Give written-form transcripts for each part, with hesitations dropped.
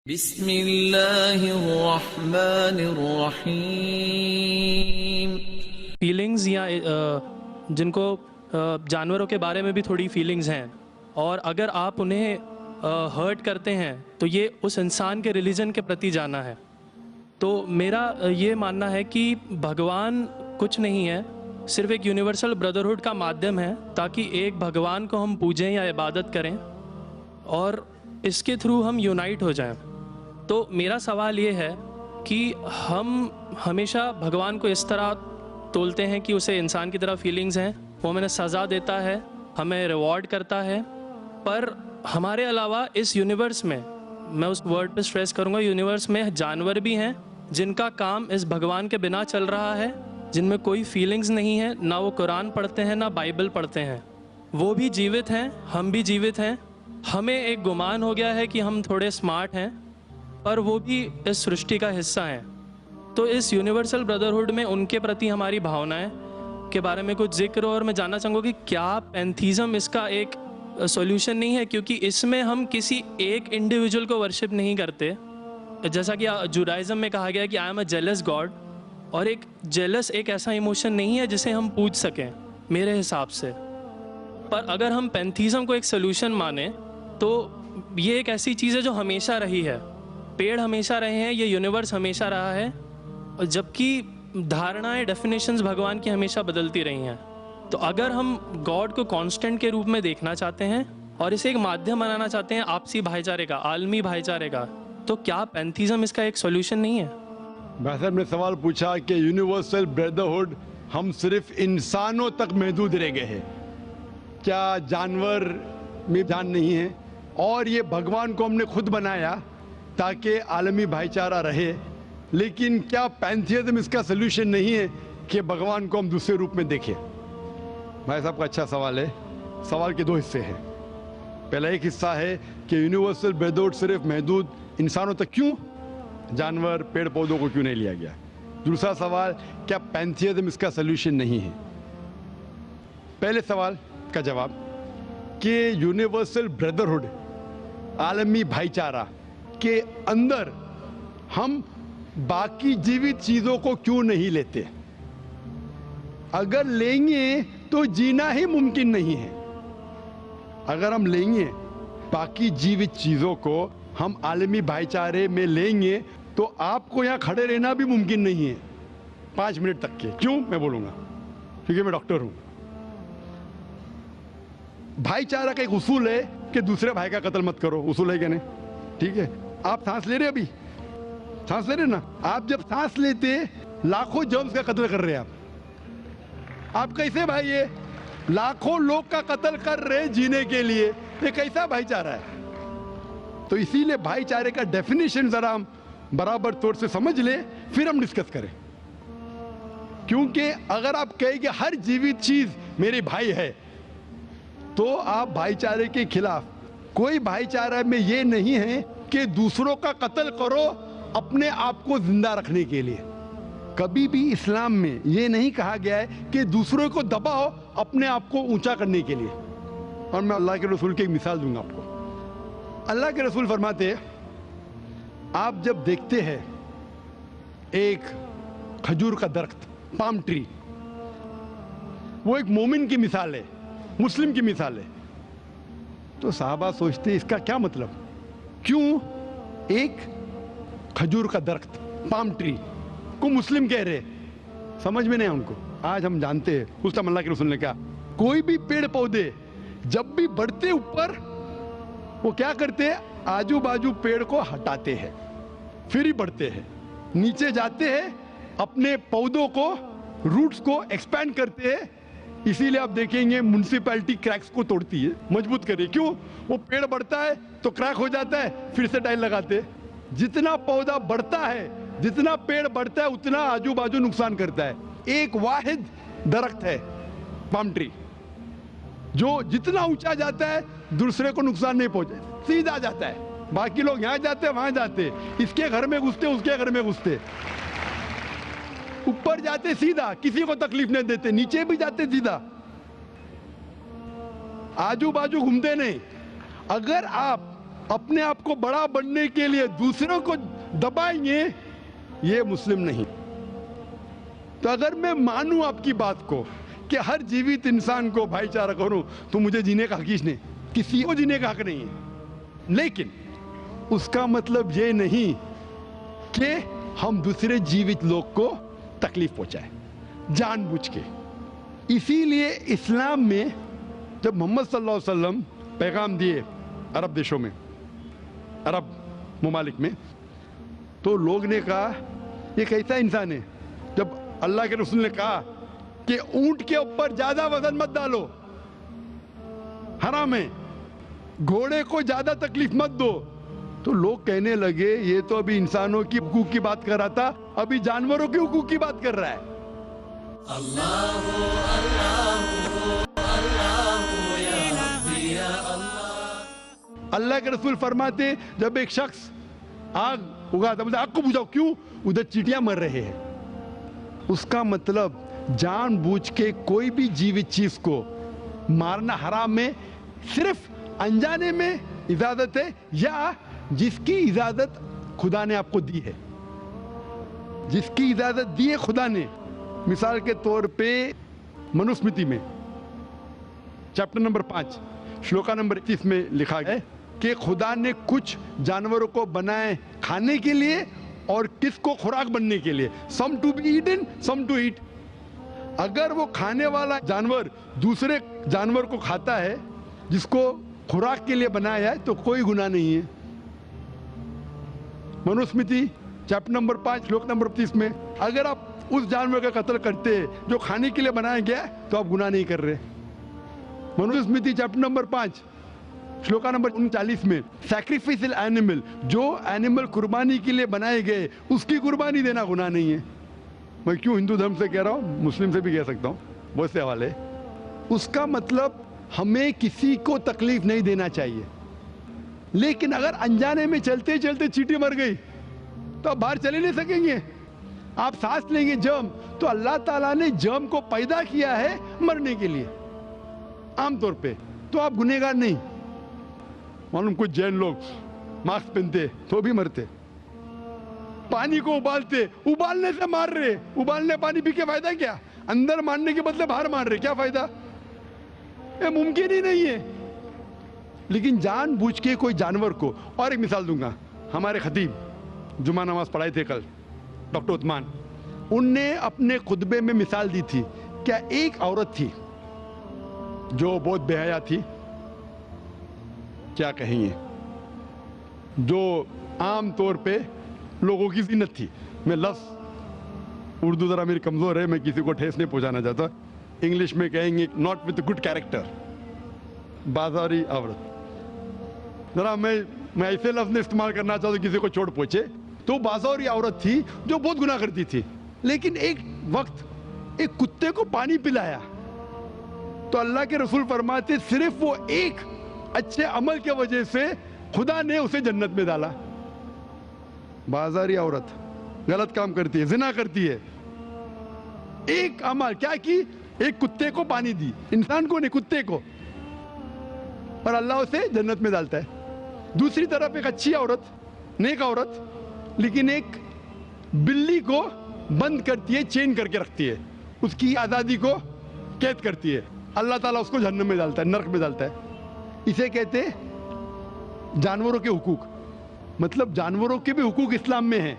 बिस्मिल्लाहिर्रहमानिर्रहीम। फीलिंग्स या जिनको जानवरों के बारे में भी थोड़ी फीलिंग्स हैं, और अगर आप उन्हें हर्ट करते हैं तो ये उस इंसान के रिलीजन के प्रति जाना है। तो मेरा ये मानना है कि भगवान कुछ नहीं है, सिर्फ एक यूनिवर्सल ब्रदरहुड का माध्यम है ताकि एक भगवान को हम पूजें या इबादत करें और इसके थ्रू हम यूनाइट हो जाएं। तो मेरा सवाल ये है कि हम हमेशा भगवान को इस तरह तोलते हैं कि उसे इंसान की तरह फीलिंग्स हैं, वो हमें सज़ा देता है, हमें रिवॉर्ड करता है, पर हमारे अलावा इस यूनिवर्स में, मैं उस वर्ड पे स्ट्रेस करूँगा, यूनिवर्स में जानवर भी हैं जिनका काम इस भगवान के बिना चल रहा है, जिनमें कोई फीलिंग्स नहीं है, ना वो कुरान पढ़ते हैं ना बाइबल पढ़ते हैं। वो भी जीवित हैं, हम भी जीवित हैं। हमें एक गुमान हो गया है कि हम थोड़े स्मार्ट हैं, पर वो भी इस सृष्टि का हिस्सा हैं। तो इस यूनिवर्सल ब्रदरहुड में उनके प्रति हमारी भावनाएं के बारे में कुछ जिक्र, और मैं जानना चाहूँगा कि क्या पैंथीज़म इसका एक सॉल्यूशन नहीं है, क्योंकि इसमें हम किसी एक इंडिविजुअल को वर्शिप नहीं करते। जैसा कि जुडाइज़म में कहा गया है कि I am a jealous God, और एक जेलस एक ऐसा इमोशन नहीं है जिसे हम पूज सकें मेरे हिसाब से। पर अगर हम पैंथीज़म को एक सोल्यूशन माने तो ये एक ऐसी चीज़ है जो हमेशा रही है। पेड़ हमेशा रहे हैं, ये यूनिवर्स हमेशा रहा है, और जबकि धारणाएं, डेफिनेशंस भगवान की हमेशा बदलती रही हैं। तो अगर हम गॉड को कांस्टेंट के रूप में देखना चाहते हैं और इसे एक माध्यम बनाना चाहते हैं आपसी भाईचारे का, आलमी भाईचारे का, तो क्या पैंथीज़म इसका एक सॉल्यूशन नहीं है? भाई साहब ने सवाल पूछा कि यूनिवर्सल ब्रदरहुड हम सिर्फ इंसानों तक महदूद रह गए हैं, क्या जानवर में जान नहीं है? और ये भगवान को हमने खुद बनाया ताकि आलमी भाईचारा रहे, लेकिन क्या पैंथीज़म इसका सलूशन नहीं है कि भगवान को हम दूसरे रूप में देखें? भाई साहब का अच्छा सवाल है। सवाल के दो हिस्से हैं। पहला एक हिस्सा है कि यूनिवर्सल ब्रदरहुड सिर्फ महदूद इंसानों तक क्यों, जानवर पेड़ पौधों को क्यों नहीं लिया गया? दूसरा सवाल, क्या पैंथीज़म इसका सलूशन नहीं है? पहले सवाल का जवाब कि यूनिवर्सल ब्रदरहुड, आलमी भाईचारा के अंदर हम बाकी जीवित चीजों को क्यों नहीं लेते? अगर लेंगे तो जीना ही मुमकिन नहीं है। अगर हम लेंगे बाकी जीवित चीजों को, हम आलमी भाईचारे में लेंगे, तो आपको यहां खड़े रहना भी मुमकिन नहीं है 5 मिनट तक के। क्यों? मैं बोलूंगा, क्योंकि मैं डॉक्टर हूं। भाईचारा का एक उसूल है कि दूसरे भाई का कत्ल मत करो, उसूल है क्या नहीं? ठीक है, आप सांस ले रहे, अभी सांस ले रहे ना, आप जब सांस लेते लाखों जर्म्स का कत्ल कर रहे हैं आप कैसे भाई? ये लाखों लोग का कत्ल कर रहे जीने के लिए, ये कैसा भाईचारा है? तो इसीलिए भाईचारे का डेफिनेशन जरा हम बराबर तौर से समझ ले, फिर हम डिस्कस करें। क्योंकि अगर आप कहेंगे हर जीवित चीज मेरे भाई है, तो आप भाईचारे के खिलाफ। कोई भाईचारा में ये नहीं है कि दूसरों का कत्ल करो अपने आप को जिंदा रखने के लिए। कभी भी इस्लाम में ये नहीं कहा गया है कि दूसरों को दबाओ अपने आप को ऊंचा करने के लिए। और मैं अल्लाह के रसूल की एक मिसाल दूंगा आपको। अल्लाह के रसूल फरमाते हैं, आप जब देखते हैं एक खजूर का दरख्त, पाम ट्री, वो एक मोमिन की मिसाल है, मुस्लिम की मिसाल है, तो साहबा सोचते इसका क्या मतलब? क्यों एक खजूर का दरख्त, पाम ट्री को मुस्लिम कह रहे? समझ में नहीं उनको। आज हम जानते हैं, उस टाइम अल्लाह के रसूल ने कहा, कोई भी पेड़ पौधे जब भी बढ़ते ऊपर, वो क्या करते हैं? आजू बाजू पेड़ को हटाते हैं, फिर ही बढ़ते हैं, नीचे जाते हैं, अपने पौधों को, रूट्स को एक्सपैंड करते हैं। इसीलिए आप देखेंगे म्युनिसिपैलिटी क्रैक्स को तोड़ती है, मजबूत करे। क्यों? वो पेड़ बढ़ता है तो क्रैक हो जाता है, फिर से टाइल लगाते हैं। जितना पौधा बढ़ता है, जितना पेड़ बढ़ता है, उतना आजू बाजू नुकसान करता है। एक वाहिद दरख्त है पाम ट्री, जो जितना ऊंचा जाता है दूसरे को नुकसान नहीं पहुंचे, सीधा जाता है। बाकी लोग यहां जाते हैं, वहां जाते, इसके घर में घुसते, उसके घर में घुसते, ऊपर जाते सीधा, किसी को तकलीफ नहीं देते, नीचे भी जाते सीधा, आजू बाजू घूमते नहीं। अगर आप अपने आप को बड़ा बनने के लिए दूसरों को दबाएंगे, ये मुस्लिम नहीं। तो अगर मैं मानूं आपकी बात को कि हर जीवित इंसान को भाईचारा करूं, तो मुझे जीने का हक ही नहीं, किसी को जीने का हक नहीं है। लेकिन उसका मतलब ये नहीं कि हम दूसरे जीवित लोग को तकलीफ पहुंचाएं जानबूझ के। इसीलिए इस्लाम में जब मोहम्मद सल्लल्लाहु अलैहि वसल्लम पैगाम दिए अरब देशों में, अरब मुमालिक में, तो लोग ने कहा ये कैसा इंसान है। जब अल्लाह के रसूल ने कहा कि ऊंट के ऊपर ज्यादा वजन मत डालो, हराम है, घोड़े को ज्यादा तकलीफ मत दो, तो लोग कहने लगे ये तो अभी इंसानों की हुकूक की बात कर रहा था, अभी जानवरों के हुकूक की बात कर रहा है। अल्लाह के रसूल फरमाते जब एक शख्स आग उगाता, बोलते आग को बुझाओ, क्यों? उधर चींटियां मर रहे हैं। उसका मतलब जानबूझ के कोई भी जीवित चीज को मारना हराम है, सिर्फ अनजाने में इजाजत है या जिसकी इजाजत खुदा ने आपको दी है, जिसकी इजाजत दी है खुदा ने। मिसाल के तौर पे मनुस्मृति में चैप्टर नंबर 5 श्लोका नंबर 30 में लिखा है कि खुदा ने कुछ जानवरों को बनाए खाने के लिए और किसको खुराक बनने के लिए, some to be eaten some to eat. अगर वो खाने वाला जानवर दूसरे जानवर को खाता है जिसको खुराक के लिए बनाया है, तो कोई गुनाह नहीं है। मनुस्मृति चैप्टर नंबर 5 श्लोक नंबर 30 में अगर आप उस जानवर का कत्ल करते हैं जो खाने के लिए बनाया गया, तो आप गुनाह नहीं कर रहे। Manusmriti chapter number 5 shloka number 39 में सैक्रिफिशियल एनिमल, जो एनिमल कुर्बानी के लिए बनाए गए, उसकी कुर्बानी देना गुनाह नहीं है। मैं क्यों हिंदू धर्म से कह रहा हूँ, मुस्लिम से भी कह सकता हूँ, बहुत से हवाले। उसका मतलब हमें किसी को तकलीफ नहीं देना चाहिए। लेकिन अगर अनजाने में चलते चलते चींटी मर गई तो आप बाहर चले नहीं सकेंगे। आप सांस लेंगे जर्म, तो अल्लाह ताला ने जर्म को पैदा किया है मरने के लिए आमतौर पे, तो आप गुनहगार नहीं। मालूम कुछ जैन लोग मास्क पहनते तो भी मरते, पानी को उबालते, उबालने से मार रहे, उबालने पानी पी के फायदा क्या? अंदर मारने के बदले बाहर मार रहे, क्या फायदा? ये मुमकिन ही नहीं है। लेकिन जानबूझ के कोई जानवर को, और एक मिसाल दूंगा, हमारे खतीब जुमा नमाज पढ़ाए थे कल, डॉक्टर उस्मान, उनने अपने खुतबे में मिसाल दी थी। क्या एक औरत थी जो बहुत बेहया थी, क्या कहेंगे, जो आम तौर पे लोगों की जीनत थी। मैं लफ्ज़ उर्दू ज़रा मेरी कमज़ोर है, मैं किसी को ठेस नहीं पहुंचाना चाहता। इंग्लिश में कहेंगे नॉट विद गुड कैरेक्टर, बाजारी औरत। ज़रा मैं ऐसे लफ्ज़ इस्तेमाल करना चाहता हूँ किसी को चोट पहुंचे, तो बाजारी औरत थी जो बहुत गुनाह करती थी। लेकिन एक वक्त एक कुत्ते को पानी पिलाया, तो अल्लाह के रसूल फरमाते सिर्फ वो एक अच्छे अमल के वजह से खुदा ने उसे जन्नत में डाला। बाजारी औरत गलत काम करती है, जिना करती है, एक अमल क्या की, एक कुत्ते को पानी दी, इंसान को नहीं कुत्ते को, और अल्लाह उसे जन्नत में डालता है। दूसरी तरफ एक अच्छी औरत, नेक औरत, लेकिन एक बिल्ली को बंद करती है, चेन करके रखती है, उसकी आजादी को कैद करती है, अल्लाह ताला उसको जहन्नम में डालता है, नरक में डालता है। इसे कहते हैं जानवरों के हुकूक। मतलब जानवरों के भी हुकूक इस्लाम में हैं।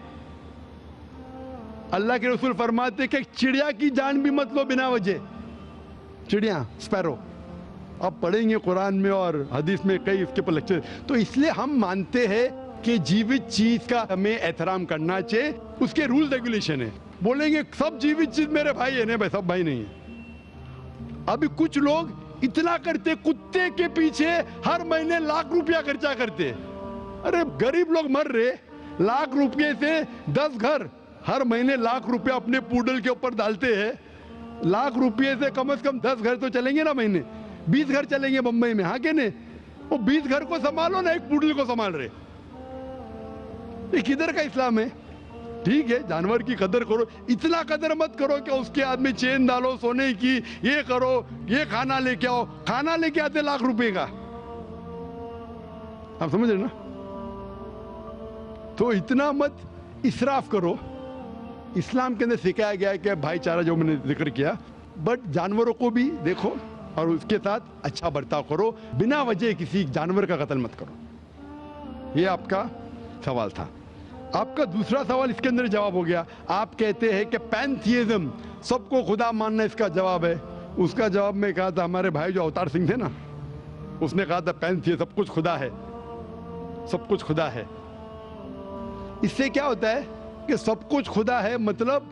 अल्लाह के रसूल फरमाते कि चिड़िया की जान भी मत लो बिना वजह। चिड़िया, स्पैरो, अब पढ़ेंगे कुरान में और हदीस में कई इसके पर लेक्चर। तो इसलिए हम मानते हैं कि जीवित चीज का हमें एहतराम करना चाहिए, उसके रूल रेगुलेशन है। बोलेंगे सब जीवित चीज मेरे भाई है, नहीं भाई, सब भाई नहीं है। अभी कुछ लोग इतना करते, कुत्ते के पीछे हर महीने लाख रुपया खर्चा करते। अरे गरीब लोग मर रहे, लाख रुपये से 10 घर हर महीने लाख रुपया अपने पूडल के ऊपर डालते हैं। लाख रुपये से कम 10 घर तो चलेंगे ना महीने, 20 घर चलेंगे बंबई में, हाँ के नहीं? वो 20 घर को संभालो ना, एक पूडल को संभाल रहे। ये किधर का इस्लाम है? ठीक है, जानवर की कदर करो, इतना कदर मत करो कि उसके हाथ में चेन डालो सोने की, ये करो, ये खाना लेके आओ। खाना लेके आते लाख रुपए का, आप समझ रहे ना? तो इतना मत इसराफ करो। इस्लाम के अंदर सिखाया गया है कि भाईचारा जो मैंने जिक्र किया, बट जानवरों को भी देखो और उसके साथ अच्छा बर्ताव करो, बिना वजह किसी जानवर का कत्ल मत करो। ये आपका सवाल था। आपका दूसरा सवाल इसके अंदर जवाब हो गया। आप कहते हैं कि पैंथियज्म, सबको खुदा मानना इसका जवाब है। उसका जवाब में कहा था, हमारे भाई जो अवतार सिंह थे ना, उसने कहा था पैंथियज्म, सब कुछ खुदा है, सब कुछ खुदा है। इससे क्या होता है कि सब कुछ खुदा है, मतलब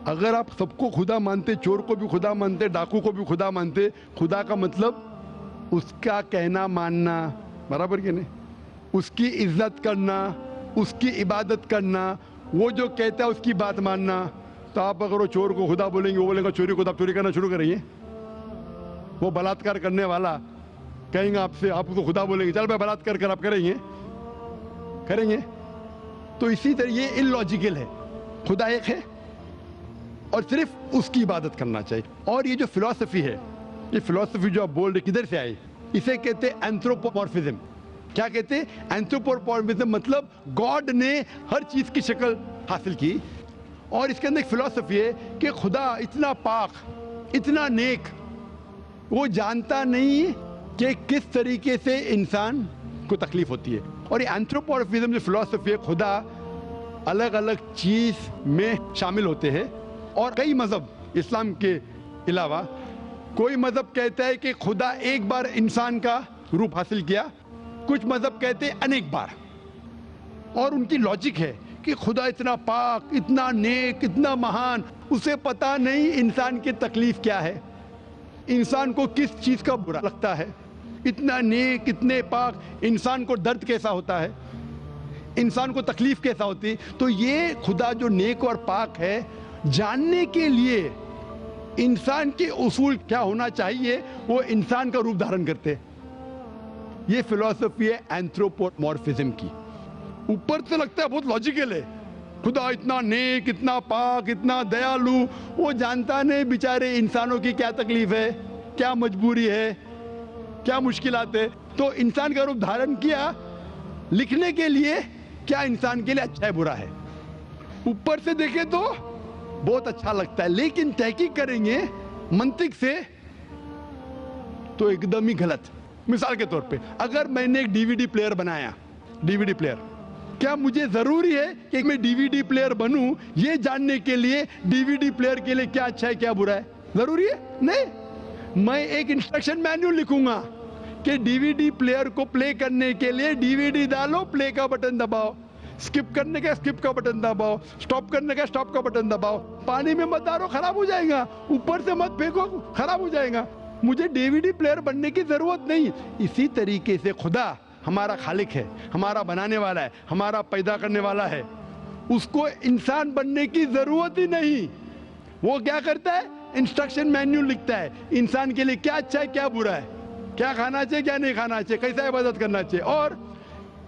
अगर आप सबको खुदा मानते, चोर को भी खुदा मानते, डाकू को भी खुदा मानते, खुदा का मतलब उसका कहना मानना, बराबर कि नहीं, उसकी इज्जत करना, उसकी इबादत करना, वो जो कहता है उसकी बात मानना। तो आप अगर वो चोर को खुदा बोलेंगे, वो बोलेगा चोरी को, आप चोरी करना शुरू करेंगे। वो बलात्कार करने वाला कहेंगे आपसे, आप उसको खुदा बोलेंगे, चल भाई बलात्कार कर, आप करेंगे करेंगे। तो इसी तरह ये इलॉजिकल है। खुदा एक है और सिर्फ उसकी इबादत करना चाहिए। और ये जो फिलॉसफी है, ये फिलॉसफी जो आप बोल रहे किधर से आई, इसे कहते हैं एंथ्रोपोमॉर्फिज्म। क्या कहते हैं? एंथ्रोपोमॉर्फिज्म, मतलब गॉड ने हर चीज की शक्ल हासिल की। और इसके अंदर एक फिलॉसफी है कि खुदा इतना पाक, इतना नेक, वो जानता नहीं कि किस तरीके से इंसान को तकलीफ होती है। और ये एंथ्रोपोमॉर्फिज्म जो फिलॉसफी है, खुदा अलग अलग चीज में शामिल होते हैं। और कई मजहब, इस्लाम के अलावा कोई मजहब कहता है कि खुदा एक बार इंसान का रूप हासिल किया, कुछ मजहब कहते हैं अनेक बार। और उनकी लॉजिक है कि खुदा इतना पाक, इतना नेक, इतना महान, उसे पता नहीं इंसान की तकलीफ क्या है, इंसान को किस चीज का बुरा लगता है। इतना नेक, इतने पाक, इंसान को दर्द कैसा होता है, इंसान को तकलीफ कैसा होती है। तो ये खुदा जो नेक और पाक है, जानने के लिए इंसान के उसूल क्या होना चाहिए, वो इंसान का रूप धारण करते हैं। ये फिलॉसफी है एंथ्रोपोमॉर्फिज्म की। ऊपर से लगता है बहुत लॉजिकल है, खुदा इतना नेक, इतना पाक, इतना दयालु, वो जानता नहीं बेचारे इंसानों की क्या तकलीफ है, क्या मजबूरी है, क्या मुश्किलात है। तो इंसान का रूप धारण किया लिखने के लिए, क्या इंसान के लिए अच्छा है बुरा है। ऊपर से देखे तो बहुत अच्छा लगता है, लेकिन तहकीक करेंगे मंतिक से तो एकदम ही गलत। मिसाल के तौर पे, अगर मैंने एक डीवीडी प्लेयर बनाया, डीवीडी प्लेयर, क्या मुझे जरूरी है कि मैं डीवीडी प्लेयर बनूं ये जानने के लिए डीवीडी प्लेयर के लिए क्या अच्छा है क्या बुरा है? जरूरी है? नहीं। मैं एक इंस्ट्रक्शन मैन्युअल लिखूंगा कि डीवीडी प्लेयर को प्ले करने के लिए डीवीडी डालो, प्ले का बटन दबाओ, स्किप करने का स्किप का बटन दबाओ, स्टॉप करने का स्टॉप का बटन दबाओ। पानी में मत डालो, खराब हो जाएगा, ऊपर से मत फेंको, खराब हो जाएगा। मुझे डीवीडी प्लेयर बनने की जरूरत नहीं। इसी तरीके से खुदा हमारा खालिक है, हमारा बनाने वाला है, हमारा पैदा करने वाला है, उसको इंसान बनने की जरूरत ही नहीं। वो क्या करता है? इंस्ट्रक्शन मैन्युअल लिखता है, इंसान के लिए क्या अच्छा है क्या बुरा है, क्या खाना चाहिए क्या नहीं खाना चाहिए, कैसा इबादत करना चाहिए। और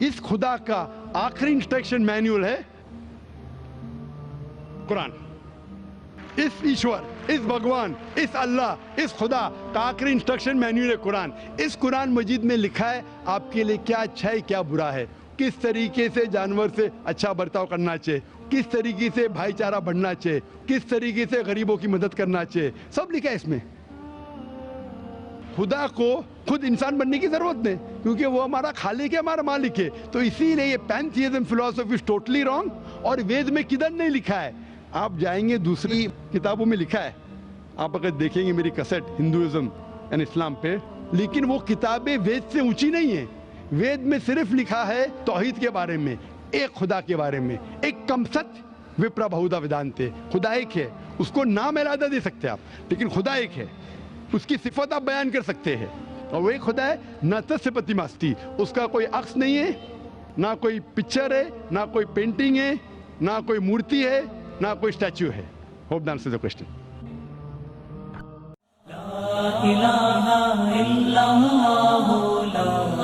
इस खुदा का आखिरी इंस्ट्रक्शन मैन्युअल है कुरान। इस ईश्वर, इस भगवान, इस अल्लाह, इस खुदा का आखिरी इंस्ट्रक्शन मैन्युअल है कुरान। इस कुरान मजीद में लिखा है आपके लिए क्या अच्छा है क्या बुरा है, किस तरीके से जानवर से अच्छा बर्ताव करना चाहिए, किस तरीके से भाईचारा बढ़ना चाहिए, किस तरीके से गरीबों की मदद करना चाहिए, सब लिखा है इसमें। खुदा को खुद इंसान बनने की जरूरत नहीं, क्योंकि वो हमारा खालिक है, हमारा मालिक है। तो इसीलिए ये पैंथियज्म फिलॉसफी इज टोटली रॉन्ग। और वेद में किधर नहीं लिखा है, आप जाएंगे दूसरी किताबों में लिखा है, आप अगर देखेंगे मेरी कैसेट हिंदुइज्म एंड इस्लाम पे, लेकिन वो किताबें वेद से ऊंची नहीं है। वेद में सिर्फ लिखा है तौहीद के बारे में, एक खुदा के बारे में, एक कम सत्य विप्रा बहुधा वेदांते, खुदा एक है, उसको नाम अलहदा दे सकते हैं आप, लेकिन खुदा एक है, उसकी सिफत आप बयान कर सकते हैं। और वही खुदा है, न तस्य प्रतिमास्ति, उसका कोई अक्स नहीं है, ना कोई पिक्चर है, ना कोई पेंटिंग है, ना कोई मूर्ति है, ना कोई स्टैच्यू है। Hope that answers the question. ला इलाहा इल्लल्लाह, ला